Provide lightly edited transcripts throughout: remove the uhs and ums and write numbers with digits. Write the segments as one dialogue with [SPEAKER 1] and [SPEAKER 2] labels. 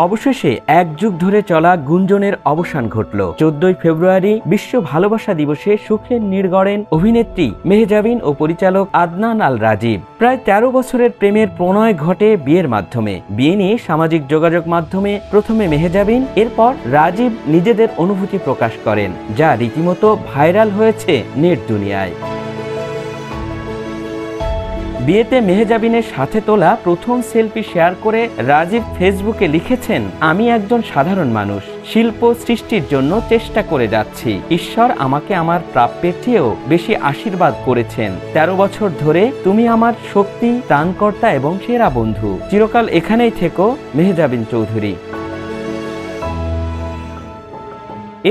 [SPEAKER 1] অবশেষে এক যুগ ধরে চলা গুঞ্জনের অবসান ঘটল। 14ই ফেব্রুয়ারি বিশ্ব ভালোবাসা দিবসে সুখের নীড় গড়েন অভিনেত্রী মেহজাবিন ও পরিচালক আদনান আল রাজীব। প্রায় 13 বছরের প্রেমের প্রণয় ঘটে বিয়ের মাধ্যমে। বিয়ে নিয়ে সামাজিক যোগাযোগ মাধ্যমে প্রথমে মেহজাবিন, এরপর রাজীব নিজেদের অনুভূতি প্রকাশ করেন, যা রীতিমতো ভাইরাল হয়েছে নেট দুনিয়ায়। বিয়েতে মেহজাবিনের সাথে তোলা প্রথম সেলফি শেয়ার করে রাজীব ফেসবুকে লিখেছেন, আমি একজন সাধারণ মানুষ, শিল্প সৃষ্টির জন্য চেষ্টা করে যাচ্ছি। ঈশ্বর আমাকে আমার প্রাপ্যের চেয়েও বেশি আশীর্বাদ করেছেন। 13 বছর ধরে তুমি আমার শক্তি, ত্রাণকর্তা এবং সেরা বন্ধু। চিরকাল এখানেই থেকো, মেহজাবিন চৌধুরী।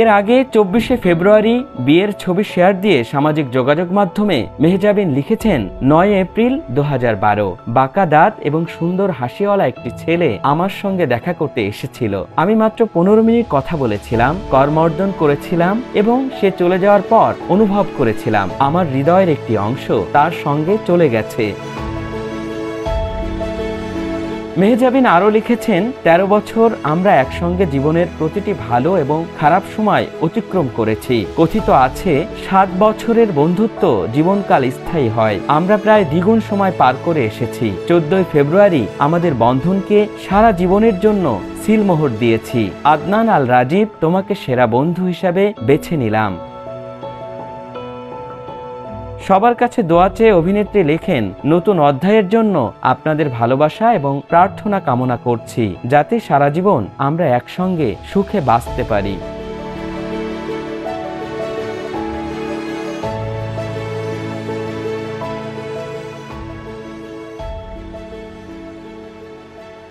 [SPEAKER 1] এর আগে 24শে ফেব্রুয়ারি বিয়ের ছবি শেয়ার দিয়ে সামাজিক যোগাযোগ মাধ্যমে মেহজাবিন লিখেছেন, 9 এপ্রিল 2012, বাঁকা দাঁত এবং সুন্দর হাসিওয়ালা একটি ছেলে আমার সঙ্গে দেখা করতে এসেছিল। আমি মাত্র 15 মিনিট কথা বলেছিলাম, করমর্দন করেছিলাম এবং সে চলে যাওয়ার পর অনুভব করেছিলাম আমার হৃদয়ের একটি অংশ তার সঙ্গে চলে গেছে। মেহজাবিন আরও লিখেছেন, 13 বছর আমরা একসঙ্গে জীবনের প্রতিটি ভালো এবং খারাপ সময় অতিক্রম করেছি। কথিত আছে 7 বছরের বন্ধুত্ব জীবনকাল স্থায়ী হয়। আমরা প্রায় দ্বিগুণ সময় পার করে এসেছি। 14ই ফেব্রুয়ারি আমাদের বন্ধনকে সারা জীবনের জন্য সিলমোহর দিয়েছি। আদনান আল রাজীব, তোমাকে সেরা বন্ধু হিসাবে বেছে নিলাম। সবার কাছে দোয়া চেয়ে অভিনেত্রী লেখেন, নতুন অধ্যায়ের জন্য আপনাদের ভালোবাসা এবং প্রার্থনা কামনা করছি, যাতে সারা জীবন আমরা একসঙ্গে সুখে বাঁচতে পারি।